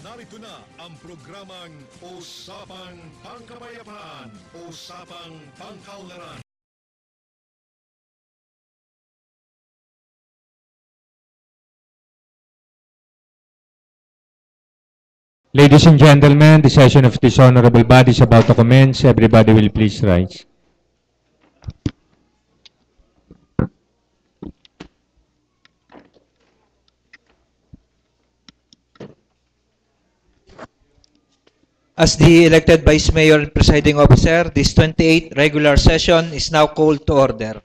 Narito na ang programang Usapang Pangkapayapaan, Usapang Pangkaunlaran. Ladies and gentlemen, the session of this honorable body is about to commence. Everybody will please rise. As the elected Vice Mayor and Presiding Officer, this 28th regular session is now called to order.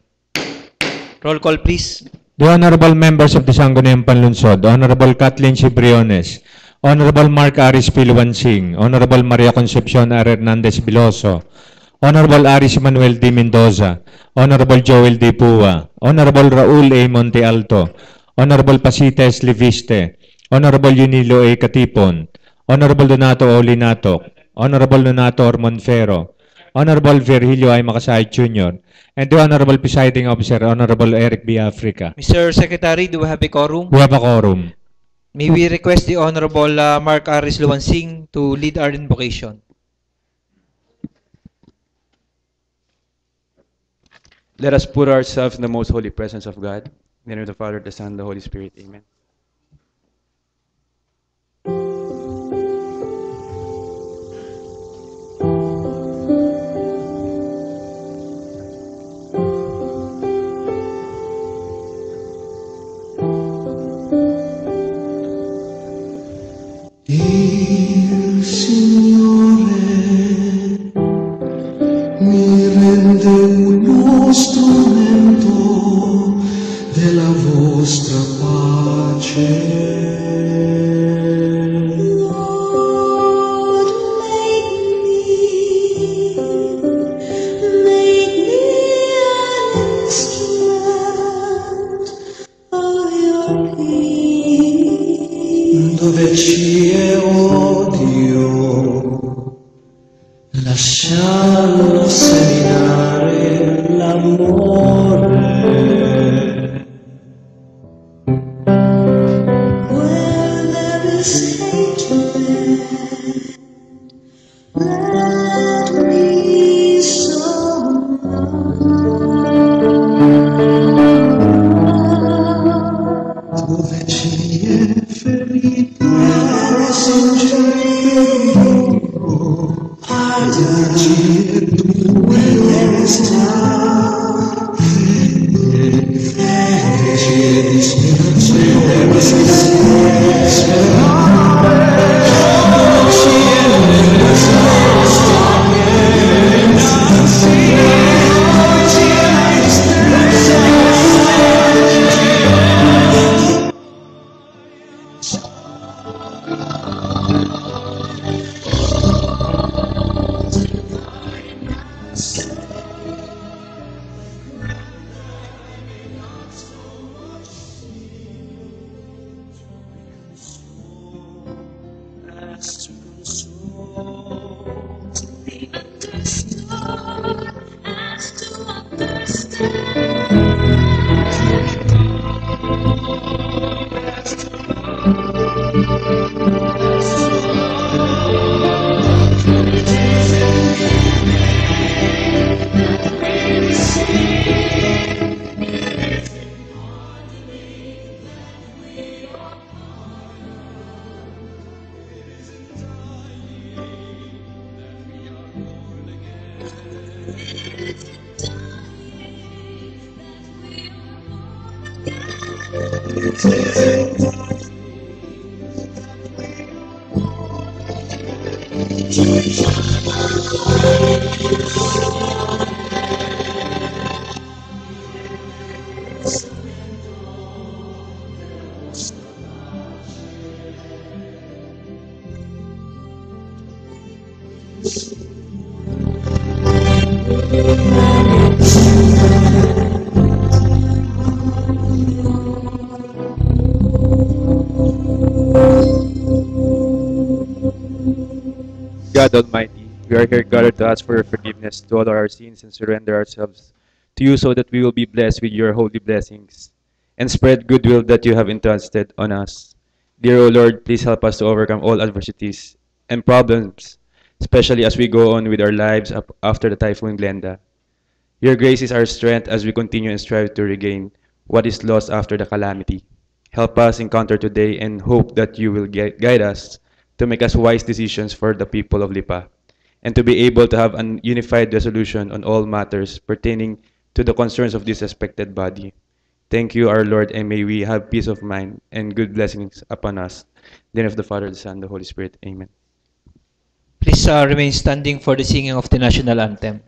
Roll call, please. The honorable members of the Sangguniang Panlunsod, Honorable Kathleen Cibriones, Honorable Mark Aris Piluansing, Honorable Maria Concepcion R. Hernandez Biloso, Honorable Aris Manuel D. Mendoza, Honorable Joel D. Pua, Honorable Raul A. Monte Alto, Honorable Pasites Liviste, Honorable Yunilo A. Katipon, Honorable Donato O. Linato, Honorable Donato Monfero, Honorable Virgilio I. Makasay Jr., and the Honorable Presiding Officer, Honorable Eric B. Africa. Mr. Secretary, do we have a quorum? We have a quorum. May we request the Honorable Mark Aris Luansing to lead our invocation. Let us put ourselves in the most holy presence of God. In the name of the Father, the Son, and the Holy Spirit. Amen. Il Signore mi rende uno strumento della vostra pace. Lord, make me an instrument of your peace. Dove c'è odio, lascialo seminare l'amore. Where there is hatred, let me sow love. Dove ci è ferita, God Almighty, we are here gathered to ask for your forgiveness to all our sins and surrender ourselves to you so that we will be blessed with your holy blessings and spread goodwill that you have entrusted on us. Dear O Lord, please help us to overcome all adversities and problems, especially as we go on with our lives after the Typhoon Glenda. Your grace is our strength as we continue and strive to regain what is lost after the calamity. Help us encounter today and hope that you will guide us to make us wise decisions for the people of Lipa and to be able to have an unified resolution on all matters pertaining to the concerns of this respected body. Thank you, our Lord, and may we have peace of mind and good blessings upon us. In the name of the Father, the Son, and the Holy Spirit. Amen. Please remain standing for the singing of the national anthem.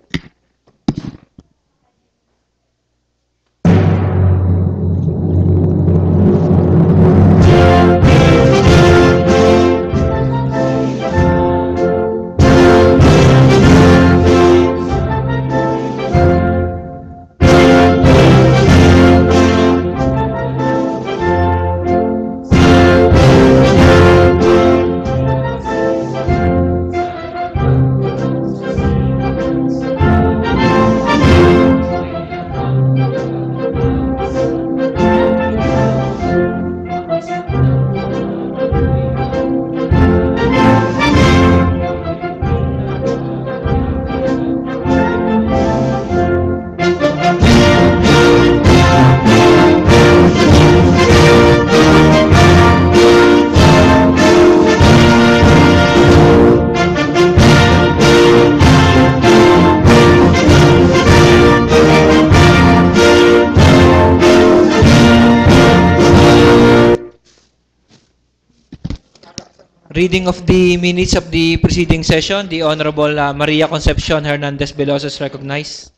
Reading of the minutes of the preceding session, the Honorable Maria Concepcion Hernandez Veloso is recognized.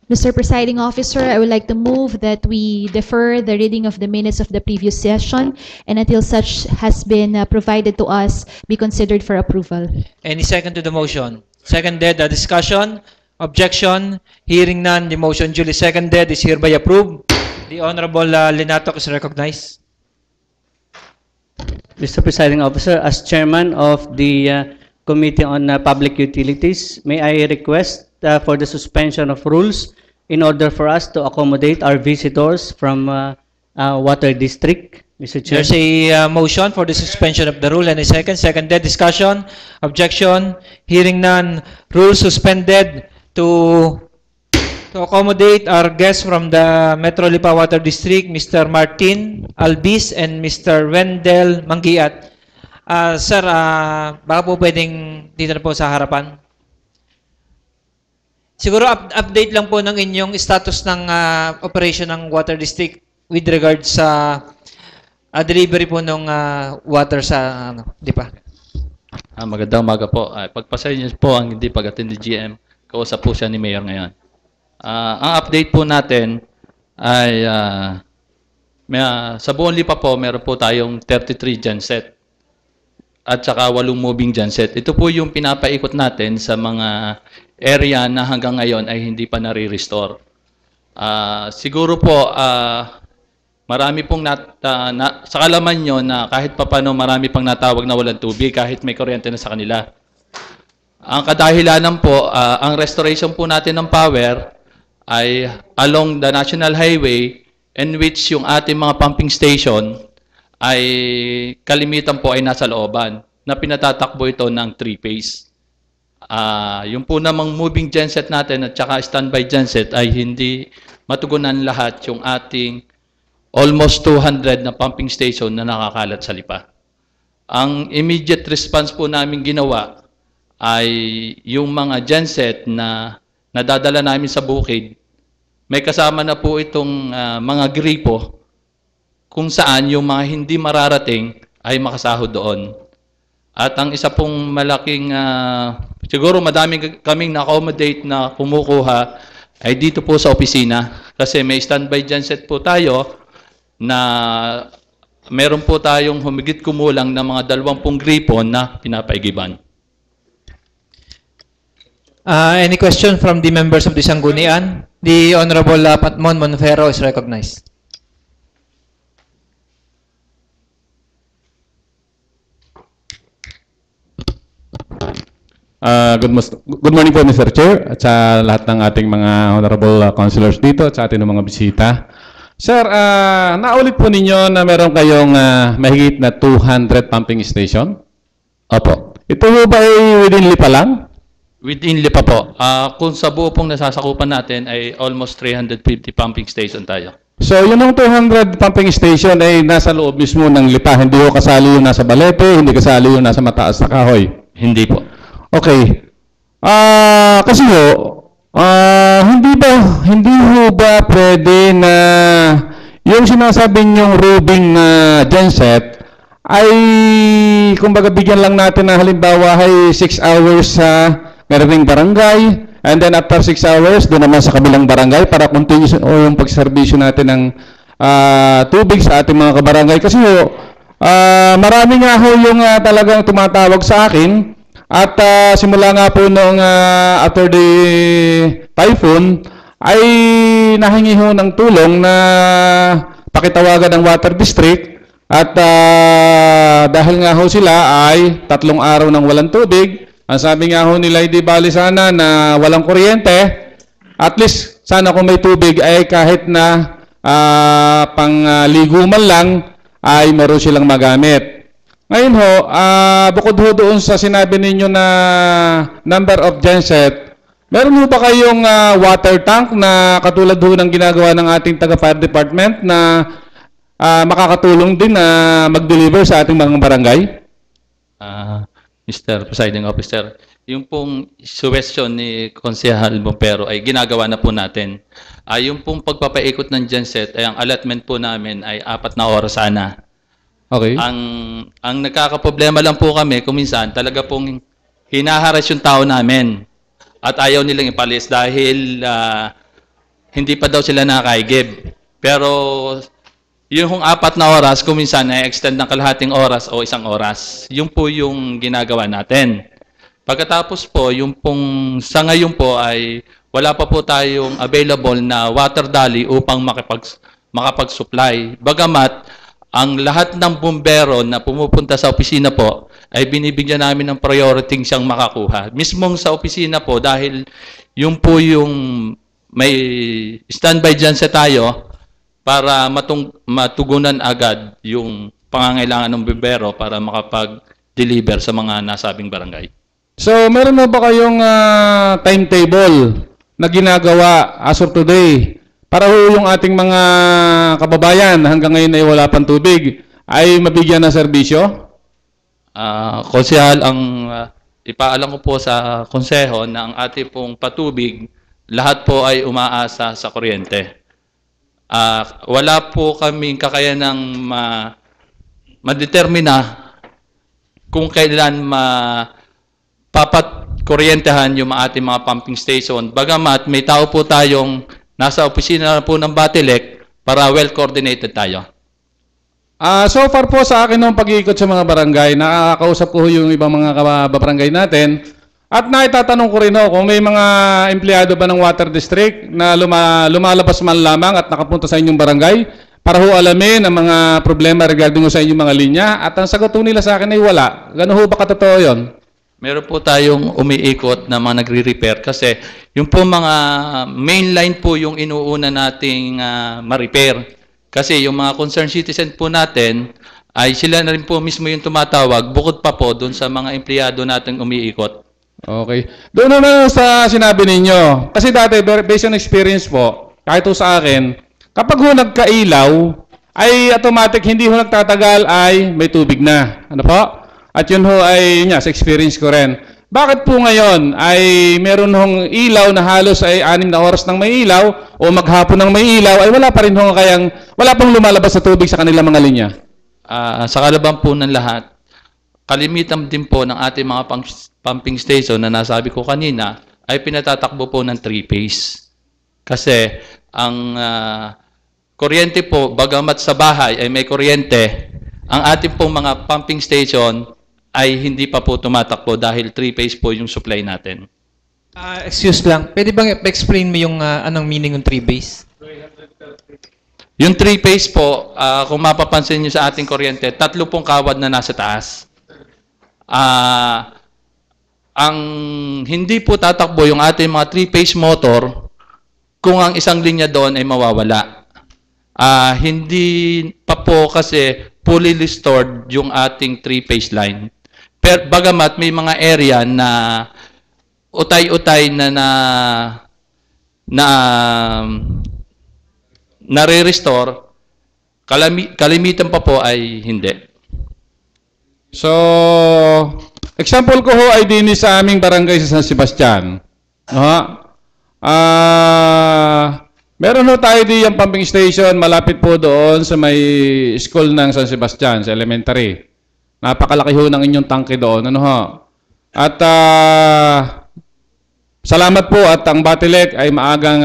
Mr. Presiding Officer, I would like to move that we defer the reading of the minutes of the previous session and until such has been provided to us be considered for approval. Any second to the motion? Seconded, the discussion, objection, hearing none, the motion duly seconded is hereby approved. The Honorable Linatok is recognized. Mr. Presiding Officer, as Chairman of the Committee on Public Utilities, may I request for the suspension of rules in order for us to accommodate our visitors from Water District, Mr. Chair. There's a motion for the suspension of the rule and a second. Seconded, discussion, objection, hearing none, rule suspended to accommodate our guests from the Metro Lipa Water District, Mr. Martin Albis and Mr. Wendell Manggiat. Sir, baka po pwedeng dito na po sa harapan. Siguro update lang po ng inyong status ng operation ng Water District with regard sa delivery po ng water sa di pa? Magandang umaga po. Pagpasaya niyo po ang hindi pag-attend ni GM. Kausap po siya ni Mayor ngayon. Ang update po natin ay sa buong Lipa po, meron po tayong 33 genset at saka 8 moving genset. Ito po yung pinapaikot natin sa mga area na hanggang ngayon ay hindi pa nare-restore. Siguro po, marami pong sa kalaman nyo na kahit papano marami pang natawag na walang tubig kahit may kuryente na sa kanila. Ang kadahilanan po, ang restoration po natin ng power ay along the National Highway in which yung ating mga pumping station ay kalimitan po ay nasa looban na pinatatakbo ito ng 3-phase. Yung po namang moving genset natin at saka standby genset ay hindi matugunan lahat yung ating almost 200 na pumping station na nakakalat sa Lipa. Ang immediate response po namin ginawa ay yung mga genset na nadadala namin sa bukid, may kasama na po itong mga gripo kung saan yung mga hindi mararating ay makasahod doon. At ang isa pong malaking, siguro madaming kaming na-accommodate na kumukuha ay dito po sa opisina. Kasi may standby genset po tayo na meron po tayong humigit kumulang na mga 20 gripo na pinapaigiban. Any question from the members of the Sanggunian? The Honorable Patmon Monfero is recognized. Good morning po, Mr. Chair, at sa lahat ng ating mga honorable councilors dito at sa ating mga bisita. Sir, naulit po ninyo na meron kayong mahigit na 200 pumping station? Opo. Ito po ba ay within Lipa lang? Within Lipa po. Kung sa buo pong nasasakupan natin ay almost 350 pumping station tayo. So, yun ang 200 pumping station ay nasa loob mismo ng Lipa. Hindi ko kasali yung nasa Balete, hindi kasali yung nasa mataas na kahoy. Hindi po. Okay. Kasi hindi ho ba pwede na yung sinasabi niyong Rubing genset ay kumbaga bigyan lang natin na halimbawa ay 6 hours sa Meron barangay, and then after 6 hours, doon naman sa kabilang barangay para continue yung pagserbisyo natin ng tubig sa ating mga kabarangay. Kasi marami nga ho yung talagang tumatawag sa akin at simula nga po nung after the typhoon ay nahingi ho ng tulong na pakitawagan ng Water District at dahil nga ho sila ay 3 araw nang walang tubig. Ang sabi nga ho nila, di bali sana na walang kuryente, at least sana kung may tubig ay kahit na pangligo man lang ay meron silang magamit. Ngayon ho, bukod ho doon sa sinabi ninyo na number of genset, meron ho ba kayong water tank na katulad ho ng ginagawa ng ating taga-fire department na makakatulong din na mag-deliver sa ating mga barangay? Mr. Presiding Officer, yung pong suggestion ni Konsehal Bompero ay ginagawa na po natin. Yung pong pagpapaikot ng genset, ay ang allotment po namin ay 4 na oras sana. Okay. Ang nagkakaproblema lang po kami, kuminsan, talaga pong hinaharas yung tao namin at ayaw nilang ipalis dahil hindi pa daw sila nakaigib. Pero yung 4 na oras, kuminsan na-extend ng kalahating oras o 1 oras. Yun po yung ginagawa natin. Pagkatapos po, yung pong sa ngayon po ay wala pa po tayong available na water dolly upang makapag-supply. Bagamat, ang lahat ng bumbero na pumupunta sa opisina po ay binibigyan namin ng priority siyang makakuha. Mismong sa opisina po, dahil yung po yung may standby dyan sa tayo para matugunan agad yung pangangailangan ng bumbero para makapag-deliver sa mga nasabing barangay. So, meron na ba kayong timetable na ginagawa as of today para ho yung ating mga kababayan hanggang ngayon ay wala pang tubig ay mabigyan ng serbisyo? Konsehal, ang ipaalam ko po sa konseho na ang ating pong patubig, lahat po ay umaasa sa kuryente. Wala po kaming kakayanang madetermina kung kailan papatkuryentehan yung ating mga pumping station. Bagamat may tao po tayong nasa opisina po ng Batelec para well-coordinated tayo. So far po sa akin ng pag-iikot sa mga barangay, nakakausap ko yung ibang mga barangay natin at naitatanong ko rin kung may mga empleyado ba ng Water District na lumalabas man lamang at nakapunta sa inyong barangay para ho alamin ang mga problema regarding sa inyong mga linya, at ang sagot nila sa akin ay wala. Gano'n ho ba katotoo yun? Meron po tayong umiikot na mga nagre-repair kasi yung po mga mainline po yung inuuna nating ma-repair. Kasi yung mga concerned citizen po natin ay sila na rin po mismo yung tumatawag bukod pa po doon sa mga empleyado nating umiikot. Okay. Doon na sa sinabi ninyo. Kasi dati, based on experience po, kahit po sa akin, kapag ho nagkailaw, ay automatic, hindi ho nagtatagal, ay may tubig na. Ano po? At yun ho ay sa experience ko rin. Bakit po ngayon ay meron hong ilaw na halos ay 6 na oras nang may ilaw o maghapon nang may ilaw ay wala pa rin hong wala pang lumalabas sa tubig sa kanilang mga linya? Sa kalaban po ng lahat, kalimitan din po ng ating mga pumping station na nasabi ko kanina ay pinatatakbo po ng 3-phase. Kasi ang kuryente po, bagamat sa bahay ay may kuryente, ang ating pong mga pumping station ay hindi pa po tumatakbo dahil 3-phase po yung supply natin. Excuse lang, pwede bang explain mo yung anong meaning ng 3-phase? Yung 3-phase po, kung mapapansin nyo sa ating kuryente, 3 pong kawad na nasa taas. ang hindi po tatakbo yung ating mga 3-phase motor kung ang isang linya doon ay mawawala. Hindi pa po kasi fully restored yung ating 3-phase line. Pero bagamat may mga area na utay-utay na nare-restore, kalimitan pa po ay hindi. So, example ko ho ay din sa aming barangay sa San Sebastian. Meron ho tayo di yung pumping station malapit po doon sa may school ng San Sebastian, sa elementary. Napakalaki ho ng inyong tangke doon. Ano ho? At salamat po at ang Batilec ay maagang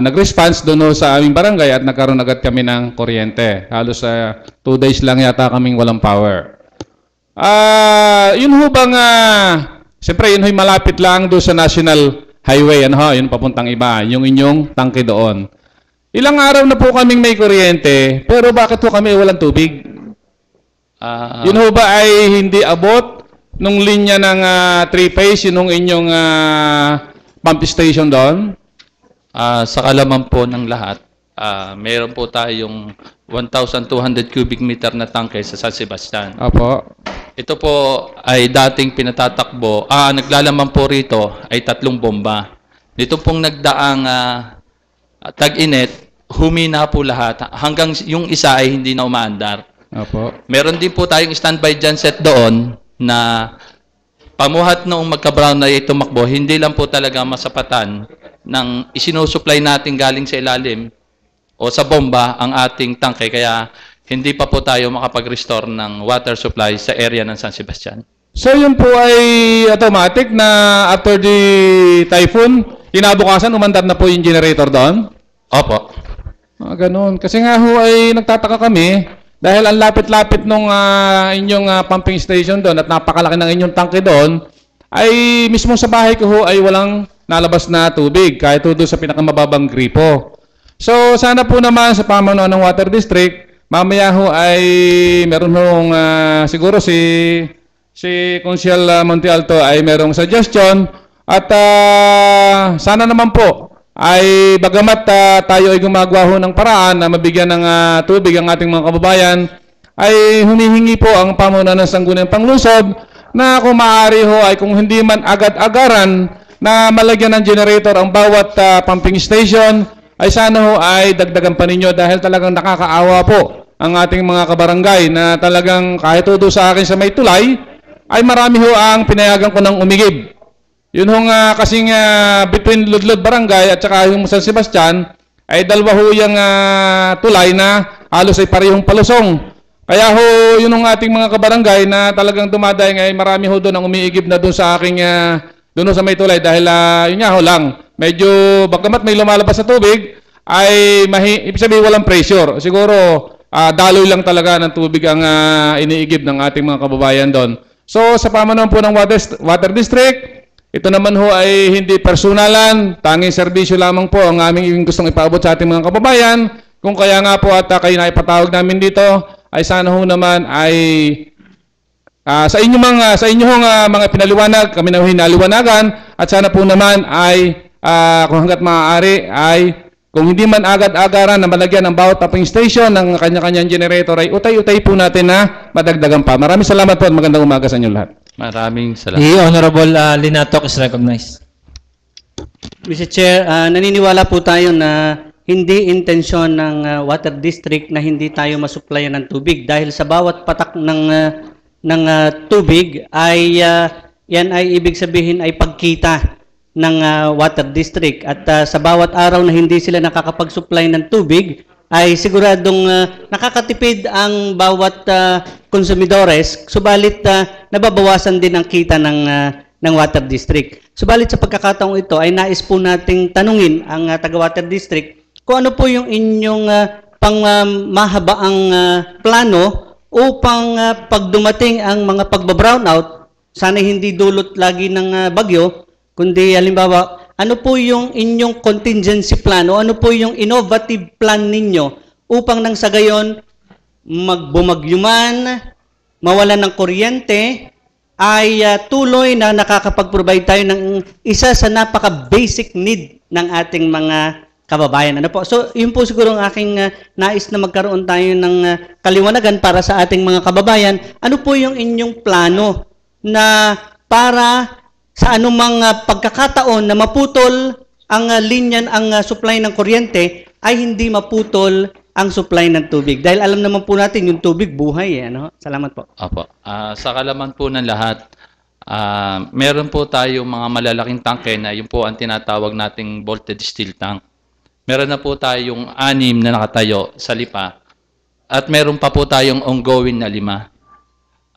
nag-response doon ho sa aming barangay at nagkaroon agad kami ng kuryente. Halos 2 days lang yata kaming walang power. Yun ho bang, siyempre yun ho'y malapit lang doon sa National Highway, ano ho, yun papuntang iba, yung inyong tangke doon. Ilang araw na po kaming may kuryente, pero bakit ho kami walang tubig? Yun ho ba ay hindi abot nung linya ng 3-phase, yun inyong pump station doon? Sa kalaman po ng lahat, mayroon po tayong 1,200 cubic meter na tangke sa San Sebastian. Apo. Ito po ay dating pinatatakbo. Naglalaman po rito ay 3 bomba. Dito pong nagdaang tag-init, humina po lahat. Hanggang yung isa ay hindi na umaandar. Apo. Meron din po tayong standby genset doon na pamuhat noong magka-brown na tumakbo, hindi lang po talaga masapatan ng isinusupply natin galing sa ilalim o sa bomba ang ating tangke. Kaya hindi pa po tayo makapag-restore ng water supply sa area ng San Sebastian. So yun po ay automatic na after the typhoon, kinabukasan umandar na po yung generator doon? Opo. Ganun. Kasi nga ho ay nagtataka kami dahil ang lapit-lapit nung inyong pumping station doon at napakalaki ng inyong tangke doon, ay mismo sa bahay ko ho ay walang nalabas na tubig kahit doon sa pinakamababang gripo. So sana po naman sa pamanuan ng Water District, mamaya ho ay meron hong siguro si Consiel Monte Alto ay merong suggestion at sana naman po ay bagamat tayo ay gumagawa ho ng paraan na mabigyan ng tubig ang ating mga kababayan, ay humihingi po ang pamunuan ng Sangguniang Panglungsod na kung maaari ho ay kung hindi man agad-agaran na malagyan ng generator ang bawat pumping station, ay sana ho ay dagdagan pa ninyo dahil talagang nakakaawa po ang ating mga kabarangay na talagang kahit todo sa akin sa may tulay, ay marami ho ang pinayagan ko ng umigib. Yun ho nga kasing between Ludlod Barangay at saka yung San Sebastian, ay dalawa ho yung tulay na halos ay parehong palusong. Kaya ho, yun ang ating mga kabarangay na talagang dumadaing ay marami ho doon ang umiigib na doon sa aking, doon sa may tulay dahil yun nga ho lang, medyo bagamat may lumalabas sa tubig, ay ibig sabihin walang pressure. Siguro, daloy lang talaga ng tubig ang iniigib ng ating mga kababayan doon. So, sa pamanuan po ng Water District, ito naman ho ay hindi personalan, tanging serbisyo lamang po ang aming gustong ipaabot sa ating mga kababayan. Kung kaya nga po at kayo na ipatawag namin dito, ay sana ho naman ay sa inyong mga pinaliwanag, kami na hinaliwanagan, at sana po naman ay kung hanggat maaari ay kung hindi man agad-agaran na malagyan ng bawat pumping station ng kanya-kanyang generator, ay utay-utay po natin na madagdagan pa. Maraming salamat po at magandang umaga sa inyo lahat. Maraming salamat. The Honorable Linatok is recognized. Mr. Chair, naniniwala po tayo na hindi intensyon ng Water District na hindi tayo masupplyan ng tubig dahil sa bawat patak ng tubig ay yan ay ibig sabihin ay pagkita ng Water District at sa bawat araw na hindi sila nakakapag-supply ng tubig ay siguradong nakakatipid ang bawat konsumidores, subalit nababawasan din ang kita ng Water District. Subalit sa pagkakataong ito ay nais po nating tanungin ang taga-Water District kung ano po yung inyong pangmahabaang plano upang pag dumating ang mga pagbabrownout, sana hindi dulot lagi ng bagyo, kundi halimbawa, ano po yung inyong contingency plan o ano po yung innovative plan ninyo upang nang sa gayon magbumagyo man, mawalan ng kuryente, ay tuloy na nakakapag-provide tayo ng isa sa napaka-basic need ng ating mga kababayan. Ano po? So, yun po siguro ang aking nais na magkaroon tayo ng kaliwanagan para sa ating mga kababayan. Ano po yung inyong plano na para sa anumang pagkakataon na maputol ang ang supply ng kuryente ay hindi maputol ang supply ng tubig. Dahil alam naman po natin yung tubig buhay. Ano? Salamat po. Opo. Sa kalaman po ng lahat, meron po tayo mga malalaking tangke na yun po ang tinatawag nating bolted steel tank. Meron na po tayong 6 na nakatayo sa Lipa at meron pa po tayong ongoing na 5.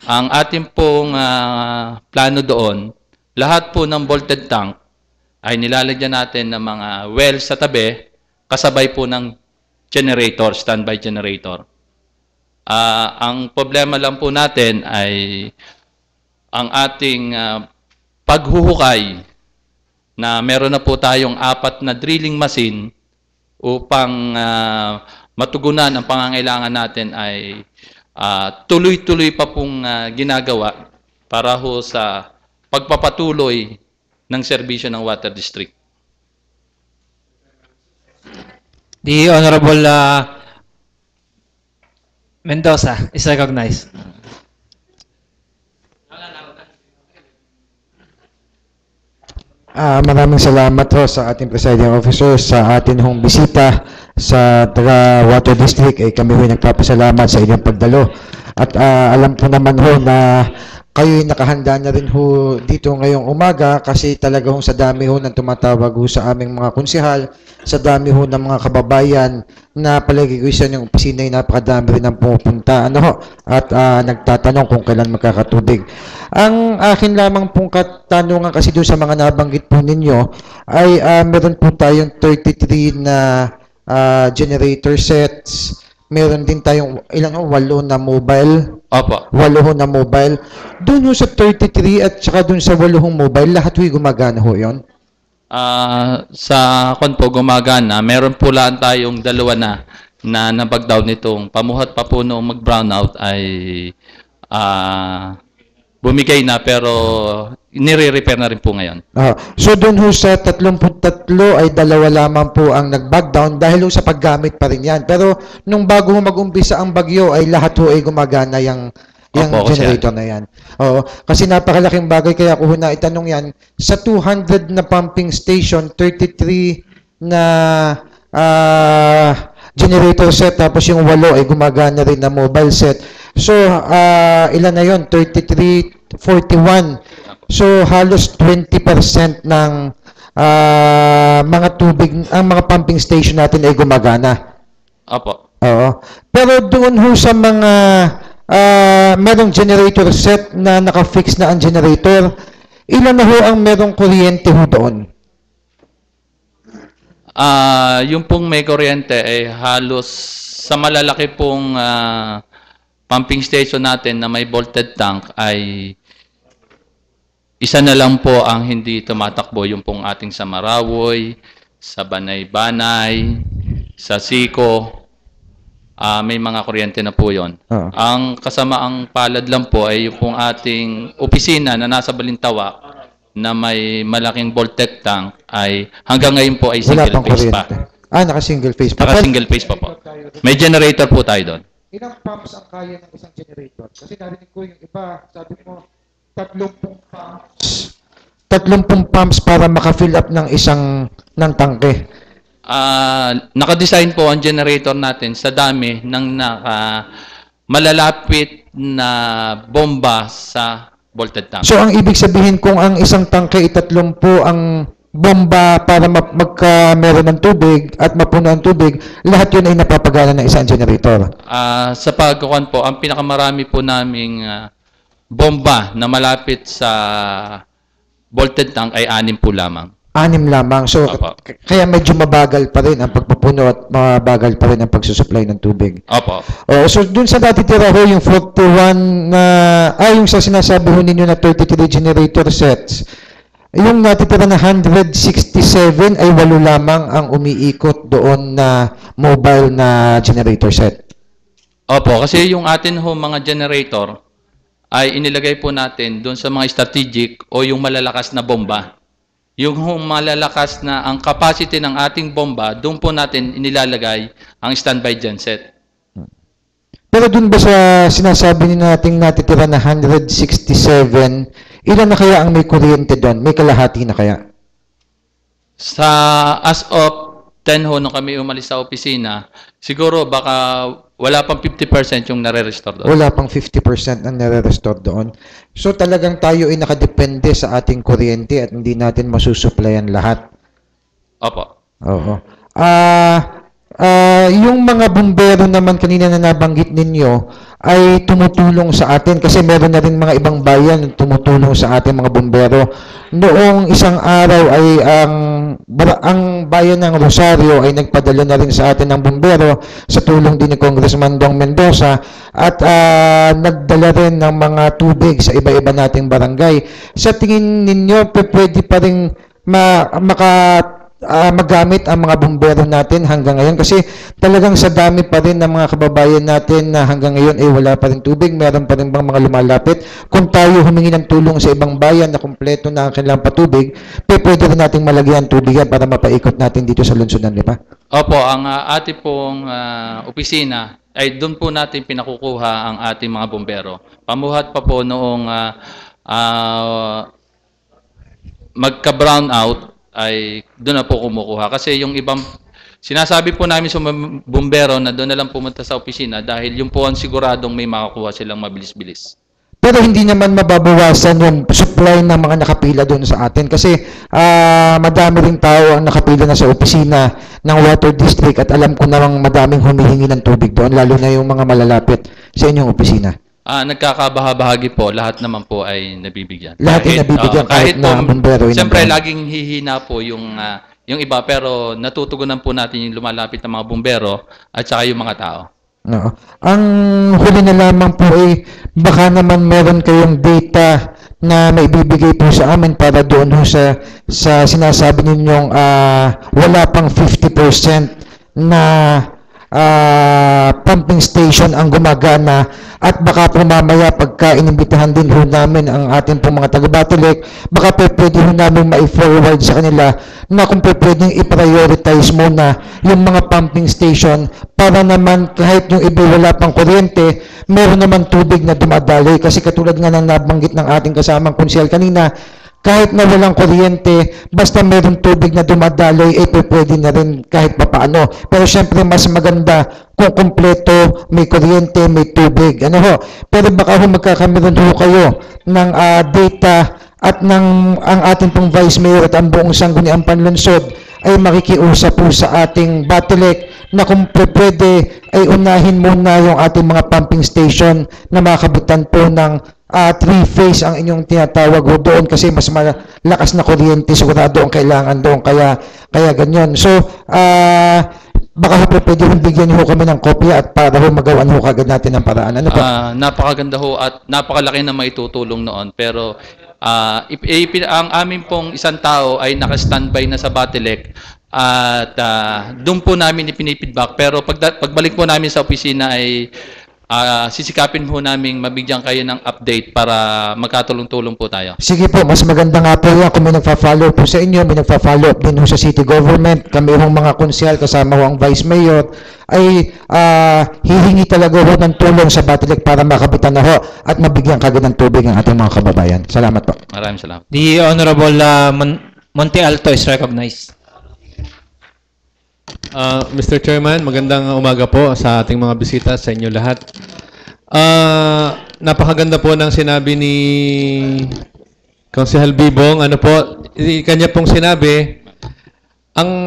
Ang ating pong plano doon, lahat po ng bolted tank ay nilalagyan natin ng mga well sa tabi kasabay po ng generator, standby generator. Ang problema lang po natin ay ang ating paghuhukay na meron na po tayong 4 na drilling machine upang matugunan ang pangangailangan natin ay tuloy-tuloy pa pong ginagawa para ho sa pagpapatuloy ng serbisyo ng Water District. The Honorable Mendoza is recognized. Maraming salamat ho sa ating presiding officer sa atin hong bisita sa taga Water District. Kami ho nagpapasalamat sa inyong pagdalo. At alam ko naman ho na kayo'y nakahanda na rin ho dito ngayong umaga kasi talaga ho sa dami ho ng tumatawag ho sa aming mga konsehal, sa dami ho ng mga kababayan na palagi ko isa ng opisina ay napakadami rin ang pumupunta at nagtatanong kung kailan magkakatubig. Ang akin lamang pong katanungan kasi doon sa mga nabanggit po ninyo ay meron po tayong 33 na generator sets. Meron din tayong 8 na mobile. Opo. 8 na mobile. Doon ho sa 33 at saka doon sa 8 mobile, lahat ho'y gumagana ho yun? Sa po gumagana, meron po lang tayong 2 na nabag-down nitong pamuhat pa po noong mag-brownout ay bumigay na pero nire-repair na rin po ngayon. So doon ho sa 33 ay 2 lamang po ang nag-back down dahil ho sa paggamit pa rin yan. Pero nung bago ho mag-umpisa ang bagyo ay lahat ho ay gumagana yung generator na yan. Oo, kasi napakalaking bagay kaya ko ho na itanong yan. Sa 200 na pumping station, 33 na generator set tapos yung 8 ay gumagana rin na mobile set. So, ilan na yun? 33, 41. So, halos 20% ng mga tubig, ang mga pumping station natin ay gumagana. Opo. Oo. Pero doon ho sa mga merong generator set na naka-fix na ang generator, ilan na ho ang merong kuryente ho doon? Yung pong may kuryente ay halos sa malalaki pong pumping station natin na may bolted tank ay isa na lang po ang hindi tumatakbo, yung pong ating sa Marawoy, sa Banay-Banay, sa Siko, may mga kuryente na po yon. Ang kasamaang palad lang po ay yung pong ating opisina na nasa Balintawa na may malaking voltec tank ay hanggang ngayon po ay single phase pa. Naka-single phase pa. Naka-single phase pa po. May generator po tayo doon. Ilang pumps ang kaya ng isang generator? Kasi narinig ko yung iba, sabi mo, 30 pumps. 30 pumps para maka-fill up ng ng tangke. Naka-design po ang generator natin sa dami ng malalapit na bomba sa volted tank. So, ang ibig sabihin kung ang isang tangke ay 30 ang bomba para meron ng tubig at mapuno ang tubig, lahat yun ay napapagana ng isang generator. Sa pagkukuhan po, ang pinakamarami po naming bomba na malapit sa volted tank ay 6 po lamang. 6 lamang. So, kaya medyo mabagal pa rin ang pagpupuno at mabagal pa rin ang pagsusupply ng tubig. Opo. So, dun sa natitira ho, yung 41 na, yung sa sinasabi ho ninyo na 33 generator sets, yung natitira na 167 ay 8 lamang ang umiikot doon na mobile na generator set. Opo, kasi yung atin ho mga generator, ay inilagay po natin doon sa mga strategic o yung malalakas na bomba. Yung malalakas na ang capacity ng ating bomba, doon po natin inilalagay ang standby genset. Pero dun ba sa sinasabi nating natitira na 167, ilan na kaya ang may kuryente doon? May kalahati na kaya? Sa as of 10 ho, nung kami umalis sa opisina, siguro baka wala pang 50% yung nare-restore doon. Wala pang 50% ang nare-restore doon. So talagang tayo ay nakadepende sa ating kuryente at hindi natin masusuplayan lahat. Opo. Oo. Yung mga bumbero naman kanina na nabanggit ninyo ay tumutulong sa atin kasi meron na rin mga ibang bayan na tumutulong sa ating mga bumbero. Noong isang araw ay ang bayan ng Rosario ay nagpadala na rin sa atin ng bumbero sa tulong din ni Congressman Dong Mendoza at nagdala rin ng mga tubig sa iba-iba nating barangay. Sa tingin ninyo, pwede pa rin magamit ang mga bumbero natin hanggang ngayon kasi talagang sa dami pa rin ng mga kababayan natin na hanggang ngayon ay wala pa rin tubig, meron pa rin bang mga lumalapit. Kung tayo humingi ng tulong sa ibang bayan na kumpleto na ang kanilang patubig, pwede rin nating malagyan tubig yan para mapaikot natin dito sa lungsod, di ba? Opo, ang ating pong opisina ay doon po natin pinakukuha ang ating mga bumbero. Pamuhat pa po noong magka-brown out, ay doon na po kumukuha. Kasi yung ibang, sinasabi po namin sa bumbero na doon na lang pumunta sa opisina dahil yung po ang siguradong may makakuha silang mabilis-bilis. Pero hindi naman mababawasan yung supply ng mga nakapila doon sa atin kasi madami ring tao ang nakapila na sa opisina ng Water District at alam ko namang madaming humihingi ng tubig doon, lalo na yung mga malalapit sa inyong opisina. Nagkakabahabahagi po, lahat naman po ay nabibigyan. Lahat ay nabibigyan kahit na ang bumbero. Siyempre, laging hihina po yung iba, pero natutugunan po natin yung lumalapit na mga bumbero at saka yung mga tao. No. Ang huli na lamang po ay baka naman meron kayong data na maibibigay po sa amin para doon sa sinasabi ninyong wala pang 50% na pumping station ang gumagana at baka po mamaya pagka inimbitahan din ho namin ang ating pong mga taga-Batilik, baka po pwede ho namin ma-forward sa kanila na kung po pwedeng i-prioritize muna yung mga pumping station para naman kahit yung iba wala pang kuryente, meron naman tubig na dumadaloy kasi katulad nga ng nabanggit ng ating kasamang konsyel kanina, kahit na walang kuryente, basta meron tubig na dumadaloy, pwede na rin kahit papaano. Pero syempre, mas maganda kung kumpleto, may kuryente, may tubig. Ano ho? Pero baka ho magkakameron ho kayo ng data at ang ating pong Vice Mayor at ang buong Sangguniang Panlunsod ay makikiusap po sa ating Batilik na kung pwede ay unahin muna yung ating mga pumping station na makabutan po ng 3-phase ang inyong tinatawag ho doon kasi mas malakas na kuryente sigurado ang kailangan doon kaya ganyan. So baka ho pwede ho bigyan niyo kami ng kopya at para ho magawan ho kagad natin ang paraan. Ano pa? Napakaganda ho at napakalaki na maitutulong noon pero ang amin pong isang tao ay naka-standby na sa Batilik at doon po namin ipinipidback pero pagbalik po namin sa opisina ay sisikapin po namin mabigyan kayo ng update para magkatulong-tulong po tayo. Sige po, mas maganda nga po yan kung may nagfa-follow po sa inyo, may nagfa-follow up din ho sa city government, kami hong mga konsyal kasama ho ang Vice Mayor, ay hihingi talaga ho ng tulong sa Batilik para makabutan na ho at mabigyan kagad ng tubig ang ating mga kababayan. Salamat po. Maraming salamat. The Honorable Monte Alto is recognized. Mr. Chairman, magandang umaga po sa ating mga bisita, sa inyo lahat. Napakaganda po ng sinabi ni Konsehal Bibong. Ano po, kanya pong sinabi, ang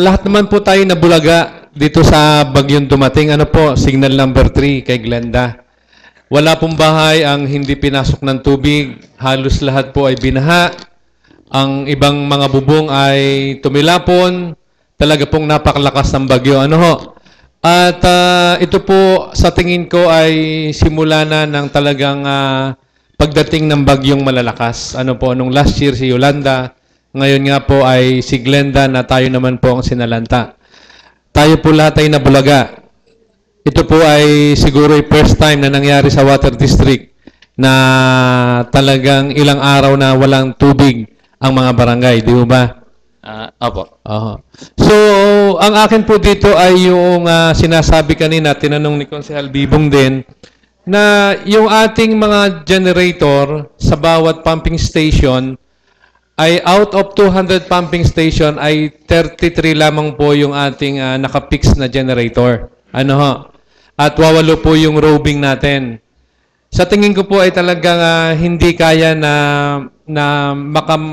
lahat naman po tayo nabulaga dito sa bagyong dumating. Ano po, signal number 3 kay Glenda. Wala pong bahay ang hindi pinasok ng tubig. Halos lahat po ay binaha. Ang ibang mga bubong ay tumilapon. Talaga pong napakalakas ng bagyo. Ano ho? At ito po sa tingin ko ay simula na ng talagang pagdating ng bagyong malalakas. Ano po, nung last year si Yolanda, ngayon nga po ay si Glenda na tayo naman po ang sinalanta. Tayo po lahat ay nabulaga. Ito po ay siguro ay first time na nangyari sa Water District na talagang ilang araw na walang tubig ang mga barangay, di ba? Opo. So, ang akin po dito ay yung sinasabi kanina, tinanong ni Konsehal Bibong din, na yung ating mga generator sa bawat pumping station ay out of 200 pumping station ay 33 lamang po yung ating nakapix na generator. Ano ho? At wawalo po yung roving natin. Sa tingin ko po ay talagang hindi kaya na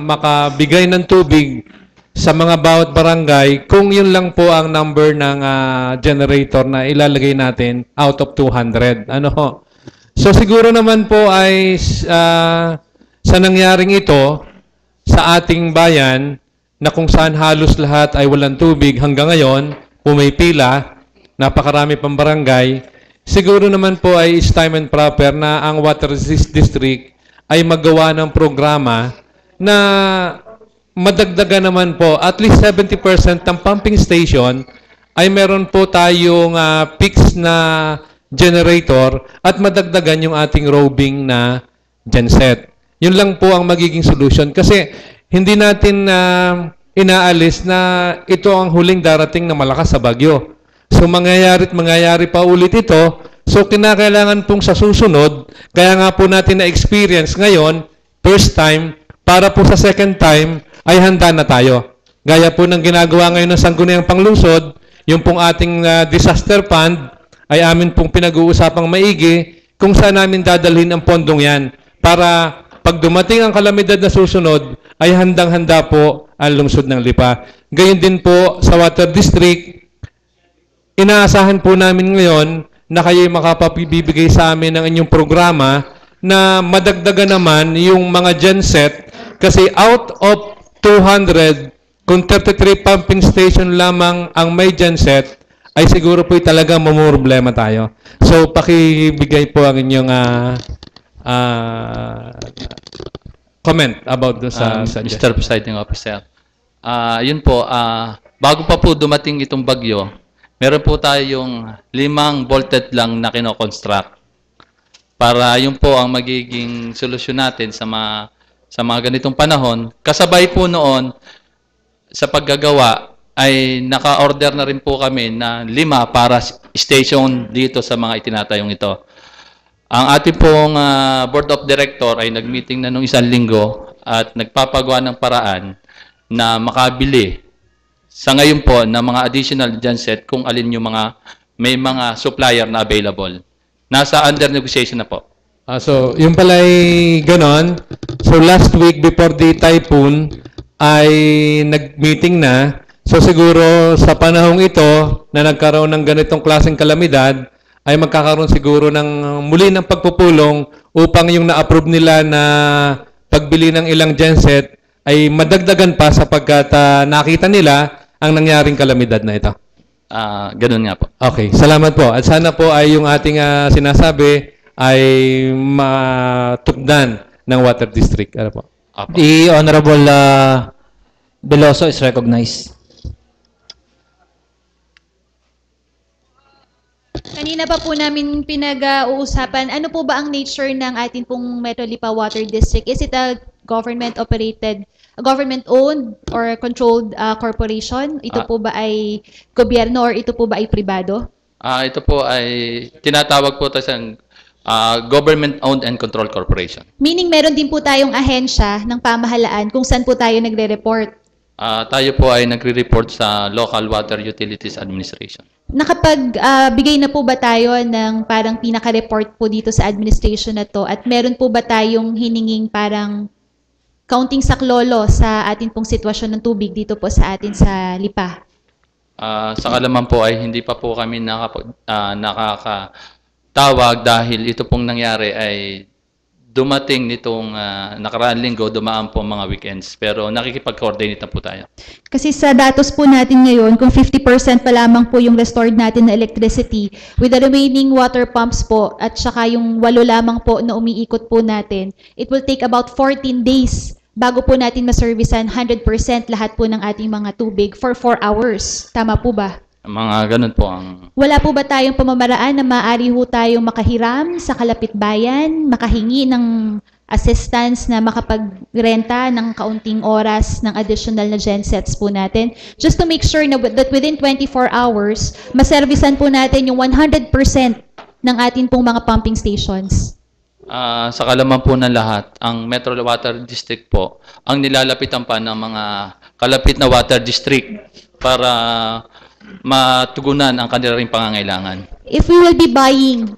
makabigay ng tubig sa mga bawat barangay kung yun lang po ang number ng generator na ilalagay natin out of 200. Ano ho? So siguro naman po ay sa nangyaring ito sa ating bayan na kung saan halos lahat ay walang tubig hanggang ngayon, pumipila, napakarami pang barangay, siguro naman po ay it's time and proper na ang Water District ay magawa ng programa na madagdagan naman po at least 70% ng pumping station ay meron po tayong fixed na generator at madagdagan yung ating roving na genset. Yun lang po ang magiging solution kasi hindi natin inaalis na ito ang huling darating na malakas sa bagyo. So mangyayari pa ulit ito. So kinakailangan pong sa susunod, kaya nga po natin na-experience ngayon, first time, para po sa second time, ay handa na tayo. Gaya po ng ginagawa ngayon ng Sangguniang Panglungsod, yung pong ating disaster fund, ay amin pong pinag-uusapang maigi kung saan namin dadalhin ang pondong yan para pag dumating ang kalamidad na susunod, ay handang-handa po ang lungsod ng Lipa. Gayon din po sa Water District, inaasahan po namin ngayon na kayo'y makapabibigay sa amin ng inyong programa na madagdagan naman yung mga genset kasi out of 200, kung 33 pumping station lamang ang may genset, ay siguro po talaga mamumroblema tayo. So, pakibigay po ang inyong comment about sa Mr. Presiding Officer. Yun po, bago pa po dumating itong bagyo, meron po tayong 5 bolted lang na kino-construct. Para yun po ang magiging solusyon natin sa mga ganitong panahon. Kasabay po noon, sa paggagawa, ay naka-order na rin po kami na 5 para station dito sa mga itinatayong ito. Ang ating pong Board of Director ay nag-meeting na nung 1 linggo at nagpapagawa ng paraan na makabili sa ngayon po ng mga additional genset kung alin yung may mga supplier na available. Nasa under negotiation na po. So, yung pala ay ganon. So, last week before the typhoon ay nag-meeting na. So, siguro sa panahong ito na nagkaroon ng ganitong klaseng kalamidad, ay magkakaroon siguro ng muli ng pagpupulong upang yung na-approve nila na pagbili ng ilang genset ay madagdagan pa sapagkat nakita nila ang nangyaring kalamidad na ito. Ganun nga po. Okay, salamat po. At sana po ay yung ating sinasabi ay matugdan ng Water District. Ano po? The Honorable Veloso is recognized. Kanina pa po namin pinag-uusapan, ano po ba ang nature ng atin pong Metro Lipa Water District? Is it a government-operated, government-owned or controlled corporation? Ito po ba ay gobyerno or ito po ba ay pribado? Ito po ay tinatawag po tayong government-owned and controlled corporation. Meaning meron din po tayong ahensya ng pamahalaan kung saan po tayo nagre-report? Tayo po ay nagre-report sa Local Water Utilities Administration. Nakapagbigay na po ba tayo ng parang pinaka-report po dito sa administration na to at meron po ba tayong hininging parang counting saklolo sa atin pong sitwasyon ng tubig dito po sa atin sa Lipa? Sa kalaman po ay hindi pa po kami nakakatawag dahil ito pong nangyari ay dumating nitong nakaraang linggo, dumaan po mga weekends. Pero nakikipag-coordinate na po tayo. Kasi sa datos po natin ngayon, kung 50% pa lamang po yung restored natin na electricity, with the remaining water pumps po, at saka yung 8 lamang po na umiikot po natin, it will take about 14 days bago po natin maservisan 100% lahat po ng ating mga tubig for 4 hours. Tama po ba? Mga ganun po ang... Wala po ba tayong pamamaraan na maaari ho tayong makahiram sa kalapitbayan, makahingi ng assistance na makapagrenta ng kaunting oras ng additional na gensets po natin? Just to make sure na that within 24 hours, maservisan po natin yung 100% ng atin pong mga pumping stations. Sa kalaman po ng lahat, ang Metro Water District po, ang nilalapitan pa ng mga kalapit na water district para matugunan ang kanilang pangangailangan. If we will be buying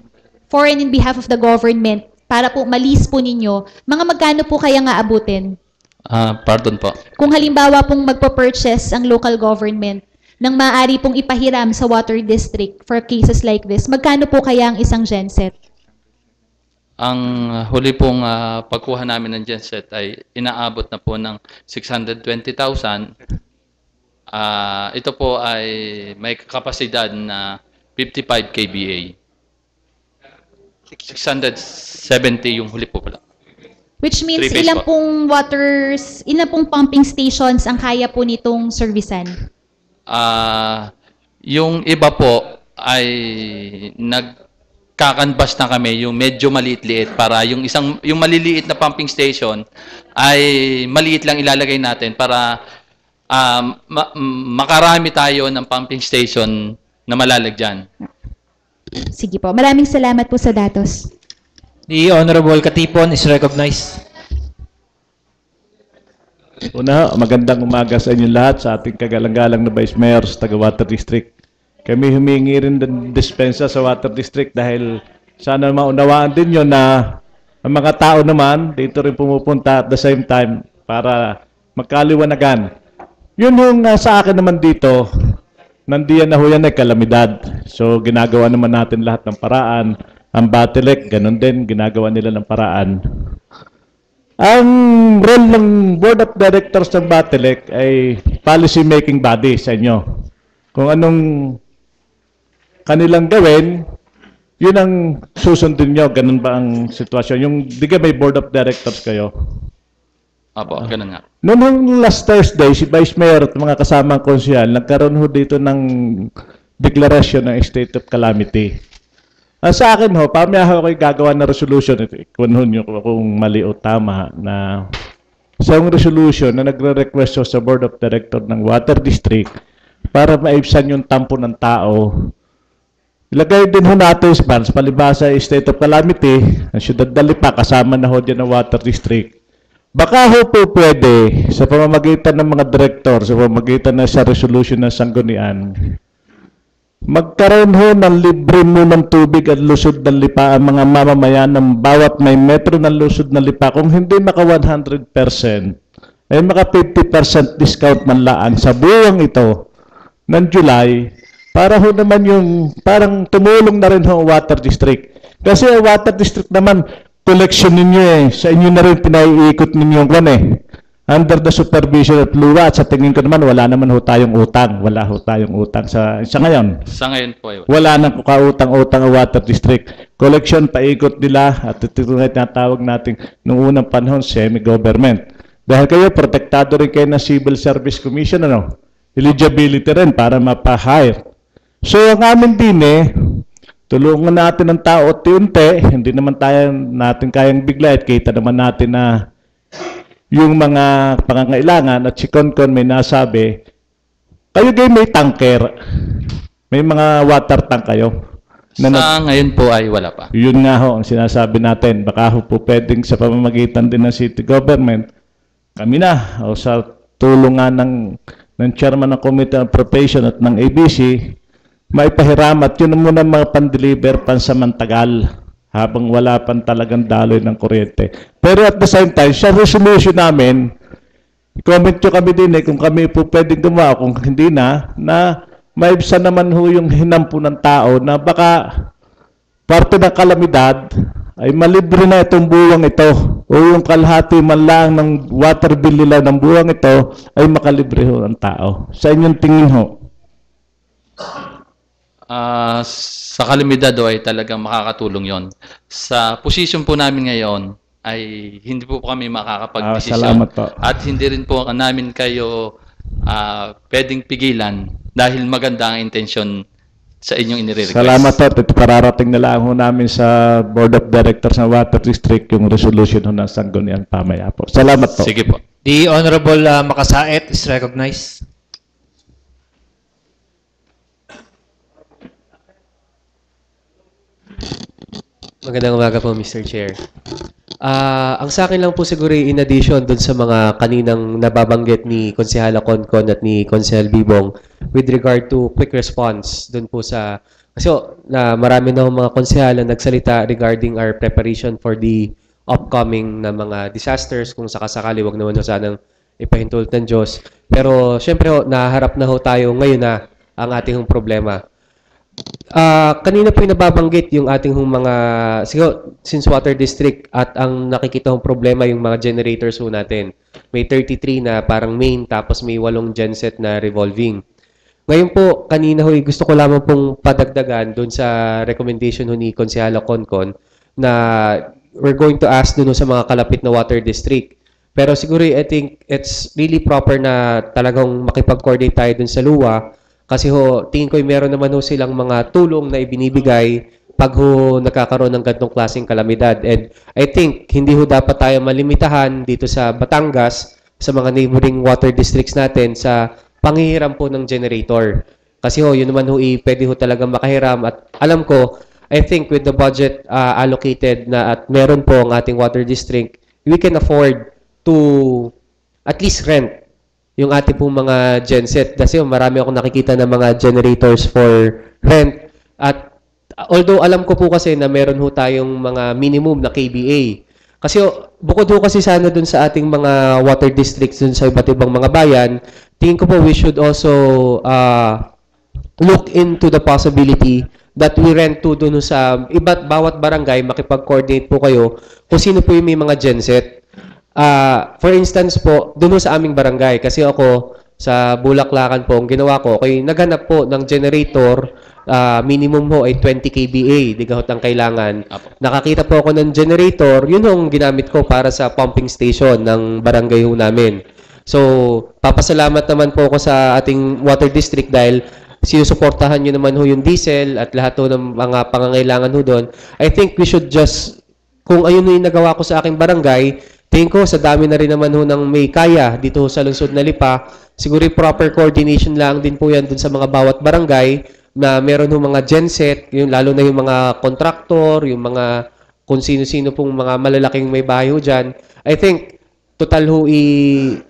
for and in behalf of the government, para po malis po ninyo, mga magkano po kaya nga abutin? Pardon po. Kung halimbawa pong magpo-purchase ang local government ng maaari pong ipahiram sa water district for cases like this, magkano po kaya ang isang genset? Ang huli pong pagkuha namin ng genset ay inaabot na po ng 620,000. Ito po ay may kapasidad na 55 kVA. 670 yung huli po pala. Which means 3 phase ilang po. ilang pong pumping stations ang kaya po nitong servisan? Yung iba po ay nagkakanbas na kami yung medyo maliit-liit para yung maliliit na pumping station ay maliit lang ilalagay natin para makarami tayo ng pumping station na malalagyan. Sige po. Maraming salamat po sa datos. The Honorable Katipon is recognized. Una, magandang umaga sa inyo lahat, sa ating kagalang-galang na Vice Mayor sa Taga-Water District. Kami humingi rin ng dispensa sa Water District dahil sana maunawaan din nyo na ang mga tao naman dito rin pumupunta at the same time para magkaliwanagan. Yun yung sa akin naman dito, nandiyan na ho yan ay kalamidad. So ginagawa naman natin lahat ng paraan. Ang Batilec, ganun din, ginagawa nila ng paraan. Ang role ng Board of Directors ng Batilec ay policy making body sa inyo. Kung anong kanilang gawin, yun ang susundin nyo. Ganun ba ang sitwasyon? Yung, di ka may Board of Directors kayo? Apo, ganun nga. Noong last Thursday, si Vice Mayor at mga kasamang konsyal, nagkaroon ho dito ng declaration ng state of calamity. Sa akin ho, pamiyahan ko gagawa na resolution, kunhon nyo kung mali o tama, na isang resolution na nagre-request sa Board of Directors ng Water District para maibsan yung tampo ng tao. Ilagay din ho natin sa palibasa state of calamity, ang siyudad Dalipa, kasama na ho dyan ng Water District. Baka ho po pwede, sa pamamagitan ng mga director, sa pamamagitan na sa resolution ng sanggunian, magkaroon ho ng libre mo ng tubig at lusod ng lipa ang mga mamamayan ng bawat may metro ng lusod ng lipa. Kung hindi maka 100%, ay maka 50% discount man laan sa buwang ito ng July, para ho naman yung parang tumulong na rin ho ang Water District. Kasi ang Water District naman, collection ninyo eh. Sa inyo na rin pinaiikot ninyo yung under the supervision of LUWA. At sa tingin ko naman, wala naman ho tayong utang. Wala ho tayong utang sa ngayon. Sa ngayon po ay wala nang kautang-utang ang Water District. Collection, paikot nila at ito na tinatawag natin noong unang panahon, semi-government. Dahil kayo, protektado rin kayo ng Civil Service Commission, eligibility rin para mapa-hire. So, ang amin din tulungan natin ang tao unti-unti, hindi naman natin kayang bigla at kita naman natin na yung mga pangangailangan at si Konkon may nasabi, kayo kayo may tanker, may mga water tank kayo. Sa ngayon po ay wala pa. Yun nga ho ang sinasabi natin, baka ho po pwedeng sa pamamagitan din ng city government, kami na o sa tulungan ng chairman ng Committee on Appropriation at ng ABC, maipahiram at yun muna mga pan-deliver pansamantagal habang wala pang talagang daloy ng kuryente. Pero at the same time, sa resolution namin, i-comment nyo kami din kung kami po pwedeng gumawa, kung hindi na maibsan naman ho yung hinampo ng tao na baka parte ng kalamidad ay malibre na itong buwang ito o yung kalahati man lang ng water bill nila ng buwang ito ay makalibre ho ng tao. Sa inyong tingin ho? Sa kalamidad ay talagang makakatulong yon. Sa position po namin ngayon ay hindi po kami makakapag-desisyon. Salamat po. At hindi rin po namin kayo pwedeng pigilan dahil maganda ang intensyon sa inyong inire-request. Salamat po. Ito pararating na lang ho namin sa Board of Directors ng Water District yung resolution ho ng Sangguniang Pamaya po. Salamat po. Sige po. The Honorable Makasaet is recognized. Magandang umaga po, Mr. Chair. Ang sa akin lang po siguro in addition dun sa mga kaninang nababanggit ni Konsehala Concon at ni Konsehal Bibong with regard to quick response dun po sa kasi na marami na mga konsehala nagsalita regarding our preparation for the upcoming na mga disasters kung sakasakali wag naman ho sanang ipahintulot ng Diyos. Pero syempre ho, naharap na ho tayo ngayon na ang ating problema. Kanina po yung nababanggit yung ating mga, siguro, since Water District at ang nakikita hong problema yung mga generators ho natin. May 33 na parang main tapos may 8 genset na revolving. Ngayon po, kanina ho, gusto ko lamang pong padagdagan doon sa recommendation ho ni Konsehala Concon na we're going to ask doon sa mga kalapit na Water District. Pero siguro, I think it's really proper na talagang makipag-coordinate tayo doon sa LUWA. Kasi ho, tingin ko meron naman ho silang mga tulong na ibinibigay pag ho nagkakaroon ng ganitong klaseng kalamidad. And I think hindi ho dapat tayo malimitahan dito sa Batangas, sa mga neighboring water districts natin sa panghihiram po ng generator. Kasi ho, yun naman ho, pwede ho talaga makahiram. At alam ko, I think with the budget allocated na at meron po ang ating water district, we can afford to at least rent yung ating pong mga genset. Kasi marami akong nakikita ng mga generators for rent. At although alam ko po kasi na meron ho tayong mga minimum na KBA. Kasi bukod ho kasi sana dun sa ating mga water districts dun sa iba't ibang mga bayan, tingin ko po we should also look into the possibility that we rent to dun sa bawat barangay, makipag-coordinate po kayo kung sino po yung may mga genset. For instance po, doon sa aming barangay, kasi ako sa Bulaklakan po, ang ginawa ko, okay, naghanap po ng generator, minimum ho ay 20 kVA, di kahot ang kailangan. Nakakita po ako ng generator, yun ang ginamit ko para sa pumping station ng barangay ho namin. So, papasalamat naman po ako sa ating water district dahil sinusuportahan nyo naman ho yung diesel at lahat ho ng mga pangangailangan ho doon. I think we should just, kung ayun yung nagawa ko sa aking barangay, tingin ko, sa dami na rin naman ho ng may kaya dito sa lungsod na Lipa, siguro proper coordination lang din po yan dun sa mga bawat barangay na meron ho mga genset, yung, lalo na yung mga kontraktor, yung mga kung sino-sino pong mga malalaking may bahay ho dyan. I think, total ho,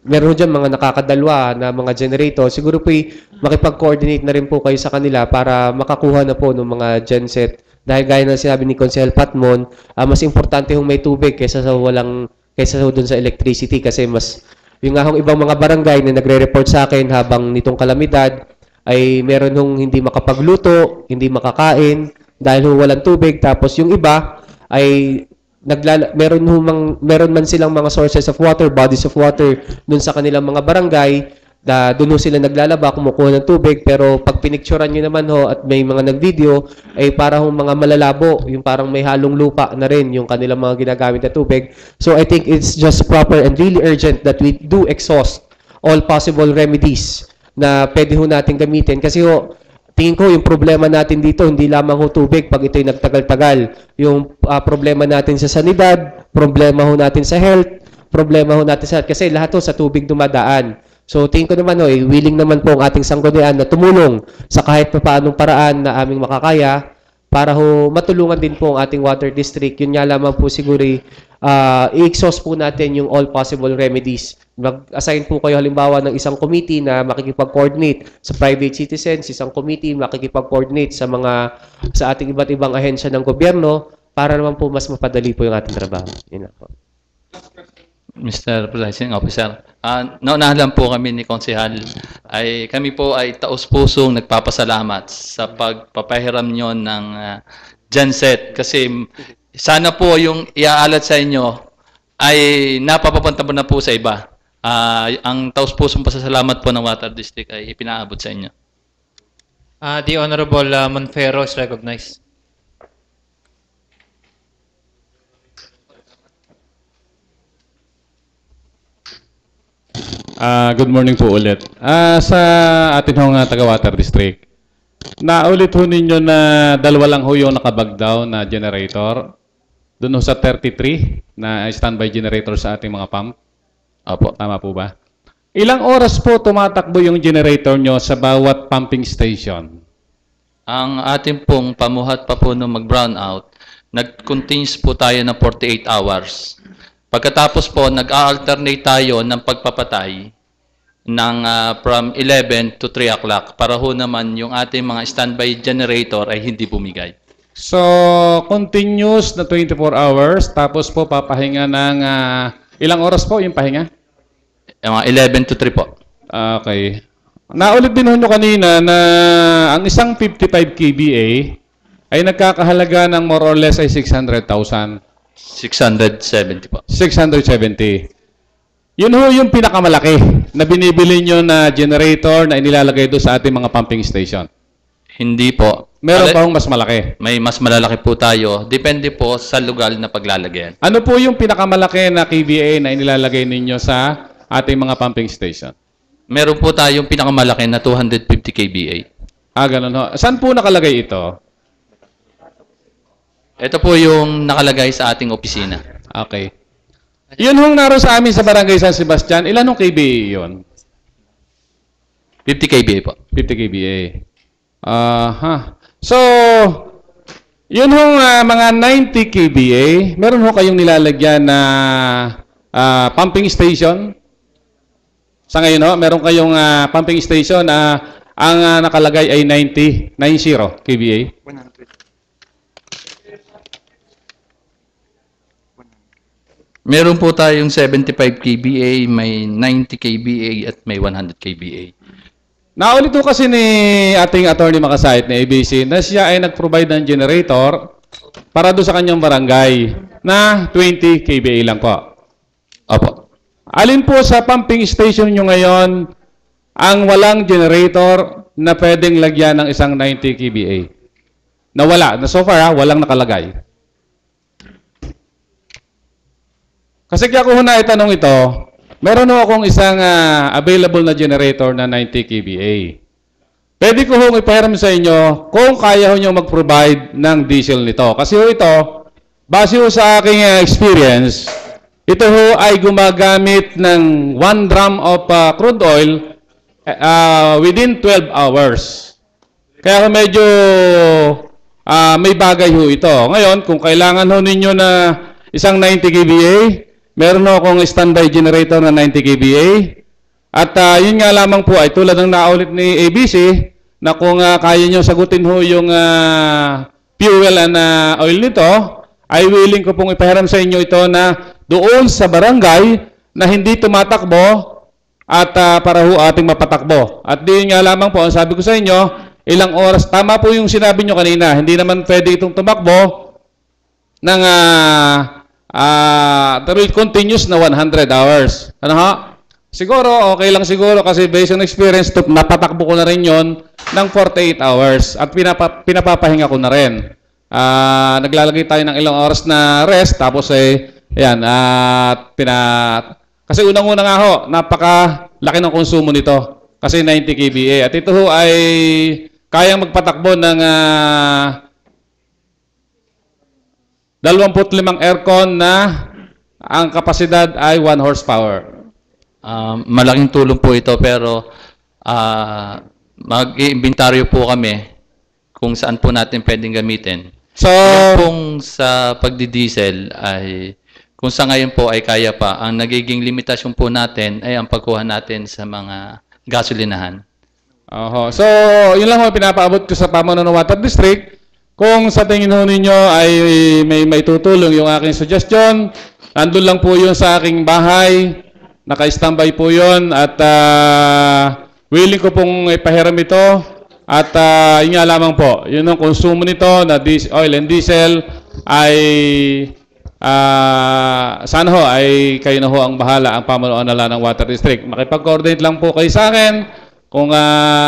meron ho dyan mga nakakadalwa na mga generator. Siguro po makipag-coordinate na rin po kayo sa kanila para makakuha na po ng mga genset. Dahil gaya na sinabi ni Konsehal Patmon, mas importante hong may tubig kaysa doon sa electricity kasi mas yung nga ibang mga barangay na nagre-report sa akin habang nitong kalamidad ay meron hong hindi makapagluto, hindi makakain dahil walang tubig, tapos yung iba ay meron man silang mga sources of water, bodies of water doon sa kanilang mga barangay. Doon sila naglalaba, kumukuha ng tubig, pero pag pinicturean nyo naman ho at may mga nag-video, ay parang mga malalabo, yung parang may halong lupa na rin yung kanilang mga ginagamit na tubig. So I think it's just proper and really urgent that we do exhaust all possible remedies na pwede ho natin gamitin. Kasi ho, tingin ko yung problema natin dito, hindi lamang ho tubig pag ito'y nagtagal-tagal. Yung problema natin sa sanidad, problema ho natin sa health, problema ho natin sa health, kasi lahat ho sa tubig dumadaan. So, tingin ko naman, willing naman po ang ating sanggunian na tumulong sa kahit pa paanong paraan na aming makakaya para ho matulungan din po ang ating water district. Yun nga lamang po siguro i-exhaust po natin yung all possible remedies. Mag-assign po kayo halimbawa ng isang committee na makikipag-coordinate sa private citizens, isang committee makikipag-coordinate sa ating iba't ibang ahensya ng gobyerno para naman po mas mapadali po yung ating trabaho. Yun na po. Mr. Presiding Officer, naunahan lang po kami ni Konsehal. Kami po ay taos-pusong nagpapasalamat sa pagpapahiram nyo ng genset. Kasi sana po yung iaalat sa inyo ay napapapunta po na po sa iba. Ang taos-pusong pasasalamat po ng Water District ay ipinaabot sa inyo. The Honorable Monfero is recognized. Good morning po ulit. Sa atin hong taga-Water District, naulit ho ninyo na dalawa lang ho yung nakabag down na generator doon ho sa 33 na standby generator sa ating mga pump. Opo. Tama po ba? Ilang oras po tumatakbo yung generator nyo sa bawat pumping station? Ang ating pong pamuhat pa po nung mag-brown out, nag-continuous po tayo ng 48 hours. Pagkatapos po, nag-alternate tayo ng pagpapatay ng from 11 to 3 o'clock para ho naman yung ating mga standby generator ay hindi bumigay. So, continuous na 24 hours, tapos po papahinga ng ilang oras po yung pahinga? 11 to 3 po. Okay. Naulit din ho nyo kanina na ang isang 55 kVA ay nagkakahalaga ng more or less ay 600,000. 670 po. 670. Yun ho yung pinakamalaki na binibili nyo na generator na inilalagay doon sa ating mga pumping station. Hindi po. Meron pa hong mas malaki. May mas malalaki po tayo. Depende po sa lugar na paglalagyan. Ano po yung pinakamalaki na kVA na inilalagay ninyo sa ating mga pumping station? Meron po tayong pinakamalaki na 250 kVA. Ganun ho. Saan po nakalagay ito? Ito po yung nakalagay sa ating opisina. Okay. Yun hong naroon sa amin sa Barangay San Sebastian. Ilan hong kVA yun? 50 kVA po. 50 kVA. So, yun hong mga 90 kVA, meron ho kayong nilalagyan na pumping station? Sa ngayon ho, meron kayong pumping station na ang nakalagay ay 90 kVA? 100. Meron po tayong 75 kVA, may 90 kVA at may 100 kVA. Naulit po kasi ni ating attorney Makasait na ABC na siya ay nag-provide ng generator para doon sa kanyang barangay na 20 kVA lang po. Opo. Alin po sa pumping station nyo ngayon ang walang generator na pwedeng lagyan ng isang 90 kVA? Na wala. Na so far, walang nakalagay. Kasi kaya ko na itanong ito, meron ho akong isang available na generator na 90 kVA. Pwede ko hong ipahiram sa inyo kung kaya ho nyo mag-provide ng diesel nito. Kasi ho ito, base ho sa aking experience, ito ho ay gumagamit ng 1 drum of crude oil within 12 hours. Kaya medyo may bagay ho ito. Ngayon, kung kailangan ho ninyo na isang 90 kVA, meron ho akong standby generator na 90 kVA. At yun nga lamang po ay tulad ng naulit ni ABC na kung kaya nyo sagutin ho yung fuel and oil nito, ay willing ko pong ipahiram sa inyo ito na doon sa barangay na hindi tumatakbo at para ho ating mapatakbo. At yun nga lamang po, ang sabi ko sa inyo, ilang oras, tama po yung sinabi nyo kanina, hindi naman pwede itong tumakbo ng continuous na 100 hours. Ano ha? Siguro, okay lang siguro kasi based on experience, napatakbo ko na rin yon ng 48 hours at pinapapahinga ko na rin. Naglalagay tayo ng ilang oras na rest tapos ayan, kasi unang-una nga ho, napakalaki ng konsumo nito kasi 90 kVA at ito ho ay kayang magpatakbo ng 25 aircon na ang kapasidad ay 1 horsepower. Malaking tulong po ito pero mag-iimbentaryo po kami kung saan po natin pwedeng gamitin. So, kung sa pagdidiesel ay kung sa ngayon po ay kaya pa, ang nagiging limitasyon po natin ay ang pagkuha natin sa mga gasolinahan. So, yun lang ho pinapaabot ko sa pamunuan ng Water District. Kung sa tingin ho ninyo ay may tutulong yung aking suggestion, nandun lang po yun sa aking bahay. Naka-standby po yun at willing ko pong ipahiram ito. At yun nga lamang po, yun ang konsumo nito na oil and diesel ay sana ho ay kayo na ho ang bahala, ang pamunuan ng Water District. Makipag-coordinate lang po kayo sa akin kung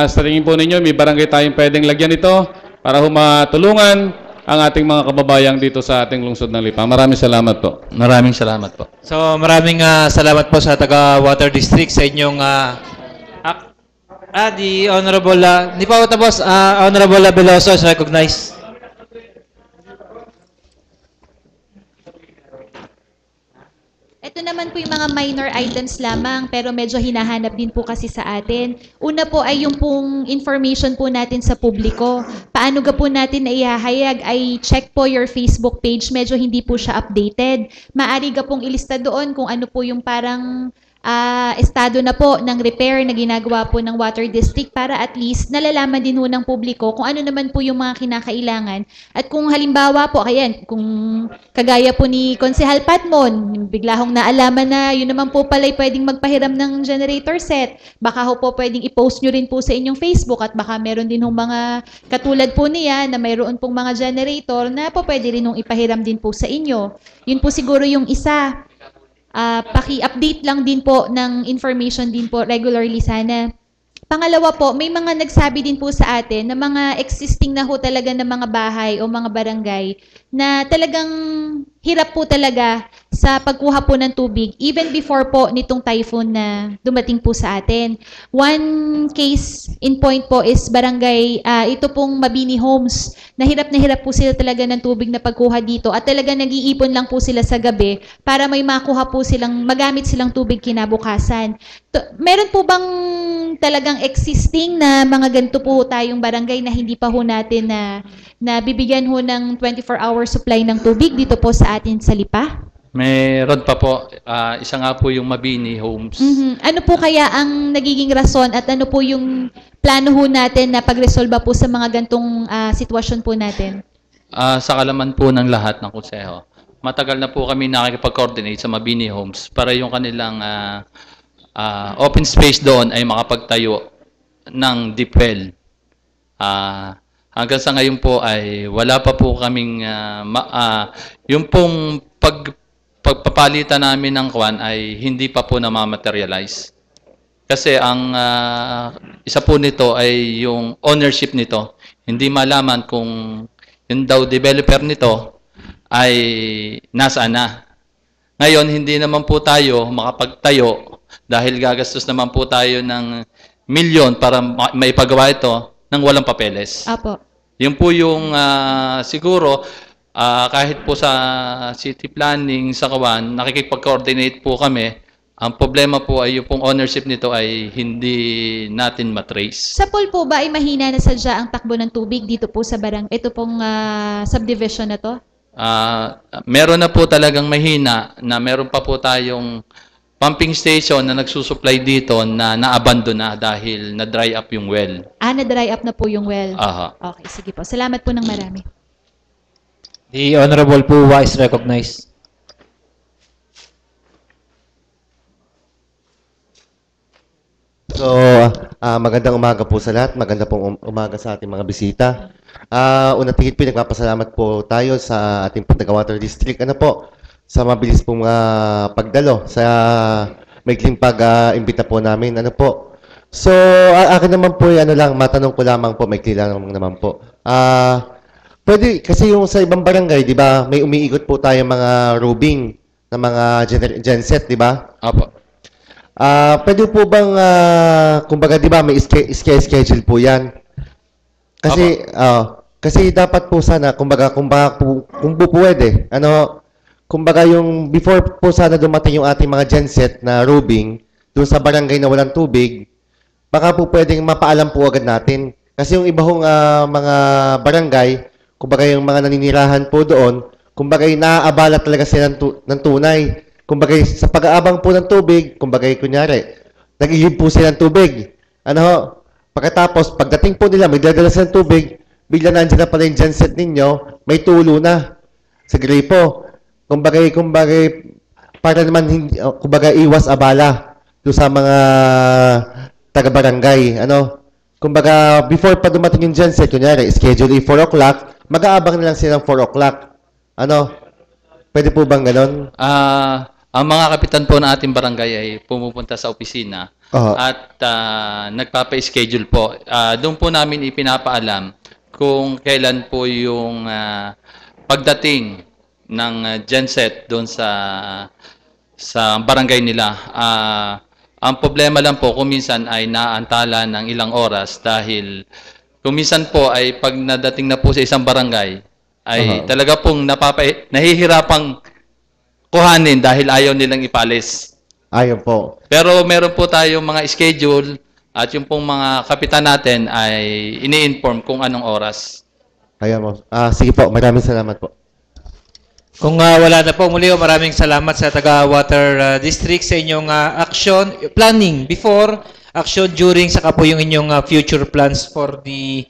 sa tingin po ninyo may barangay tayong pwedeng lagyan ito para ho matulungan ang ating mga kababayang dito sa ating lungsod ng Lipa. Maraming salamat po. Maraming salamat po. So maraming salamat po sa taga Water District sa inyong the Honorable hindi pa tapos, Honorable Veloso is recognized. Ito naman po yung mga minor items lamang pero medyo hinahanap din po kasi sa atin. Una po ay yung pong information po natin sa publiko. Paano ga po natin na ihahayag ay check po your Facebook page. Medyo hindi po siya updated. Maari ga pong ilista doon kung ano po yung parang estado na po ng repair na ginagawa po ng Water District para at least nalalaman din ho ng publiko kung ano naman po yung mga kinakailangan. At kung halimbawa po, ayan, kung kagaya po ni Konsehal Patmon, bigla hong naalaman na yun naman po pala'y pwedeng magpahiram ng generator set, baka ho po pwedeng i-post nyo rin po sa inyong Facebook at baka meron din hong mga katulad po niya na mayroon pong mga generator na po pwede rin hong ipahiram din po sa inyo. Yun po siguro yung isa. Paki-update lang din po ng information din po regularly sana. Pangalawa po, may mga nagsabi din po sa atin na mga existing na ho talaga na mga bahay o mga barangay na talagang hirap po talaga sa pagkuha po ng tubig even before po nitong typhoon na dumating po sa atin. One case in point po is barangay, ito pong Mabini Homes. Na hirap po sila talaga ng tubig na pagkuha dito at talaga nag-iipon lang po sila sa gabi para may makuha po silang, magamit silang tubig kinabukasan. Meron po bang talagang existing na mga ganito po tayong barangay na hindi pa ho natin na bibigyan ho ng 24-hour supply ng tubig dito po sa atin sa Lipa? Meron pa po. Isa nga po yung Mabini Homes. Ano po kaya ang nagiging rason at ano po yung plano ho natin na pagresolba po sa mga gantong sitwasyon po natin? Sa kalaman po ng lahat ng konseho, matagal na po kami nakikipag-coordinate sa Mabini Homes para yung kanilang open space doon ay makapagtayo ng deep well. Hanggang sa ngayon po ay wala pa po kaming yung pong pagpapalitan namin ng kwan ay hindi pa po namamaterialize. Kasi ang isa po nito ay yung ownership nito. Hindi malaman kung yung daw developer nito ay nasaan na. Ngayon, hindi naman po tayo makapagtayo dahil gagastos naman po tayo ng milyon para maipagawa ito ng walang papeles. Apo. Yun po yung siguro kahit po sa city planning sa Kawan, nakikipag-coordinate po kami. Ang problema po ay yung pong ownership nito ay hindi natin matrace. Sa pool po ba ay mahina na sadya ang takbo ng tubig dito po sa ito pong subdivision na to? Meron na po talagang mahina na meron pa po tayong pumping station na nagsusupply dito na na-abandon na dahil na-dry up yung well. Na-dry up na po yung well. Aha. Okay, sige po. Salamat po ng marami. The Honorable Puwa is recognized. So, magandang umaga po sa lahat. Maganda pong umaga sa ating mga bisita. Unang tigit po, nagpapasalamat po tayo sa ating Taga-Water District. Ano po, sa mabilis pong pagdalo, sa maikling pag-imbita po namin. Ano po. So, akin naman po, matanong ko lamang po, maikli lang naman po. Pwede, kasi yung sa ibang barangay, di ba, may umiikot po tayo mga roving na mga genset, di ba? Apo. Pwede po bang, kumbaga, di ba, may schedule po yan? Kasi, kasi dapat po sana, kumbaga kung pwede, kumbaga yung before po sana dumating yung ating mga genset na roving, doon sa barangay na walang tubig, baka po pwedeng mapaalam po agad natin. Kasi yung iba hong mga barangay, kumbaga yung mga naninirahan po doon, kumbaga naaabala talaga sila ng tunay. Kumbaga sa pag-aabang po ng tubig, kumbaga kunyari, nag-ihib po sila ng tubig. Pagkatapos, pagdating po nila, may dadala sila ng tubig, bigla nandiyan na pala yung genset ninyo, may tulo na sa gripo. Kumbaga, para naman, kumbaga, iwas abala doon sa mga taga-barangay. Kumbaga, before pa dumating yung genset, kunyari, schedule 4 o'clock, mag-aabang na lang sila ng 4 o'clock. Pwede po bang ganon? Ang mga kapitan po ng ating barangay ay pumupunta sa opisina at nagpapa-schedule po. Doon po namin ipinapaalam kung kailan po yung pagdating ng genset doon sa barangay nila. Ang problema lang po kung minsan ay naantala ng ilang oras dahil kung minsan po ay pag nadating na po sa isang barangay ay talaga pong nahihirapang kuhanin dahil ayaw nilang ipalis. Ayun po. Pero meron po tayong mga schedule at yung pong mga kapitan natin ay ini-inform kung anong oras. Ayan po. Sige po, maraming salamat po. Kung wala na po, muli maraming salamat sa taga-Water District sa inyong action, planning before, action during, saka po yung inyong future plans for the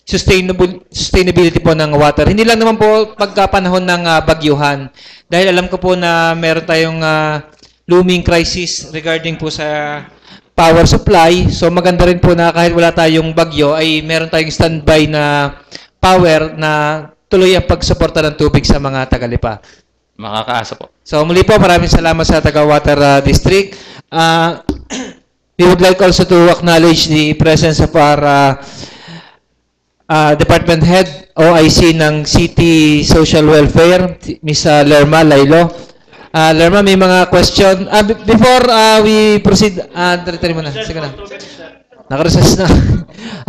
sustainability po ng water. Hindi lang naman po pagkapanahon ng bagyuhan. Dahil alam ko po na meron tayong looming crisis regarding po sa power supply. So maganda rin po na kahit wala tayong bagyo ay meron tayong standby na power na tuloy ang pagsuporta ng tubig sa mga Tagalipa. Makakaasa po. So muli po maraming salamat sa taga-Water District. We would like also to acknowledge the presence of our Department Head OIC ng City Social Welfare, Ms. Lerma Lailo. Lerma, may mga question. Before we proceed, tari mo na. Sige na. Nakaresess na.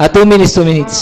2 minutes, 2 minutes.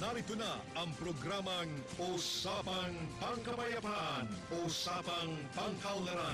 Narito na ang programang Usapang Pangkapayapaan, Usapang Pangkaunlaran.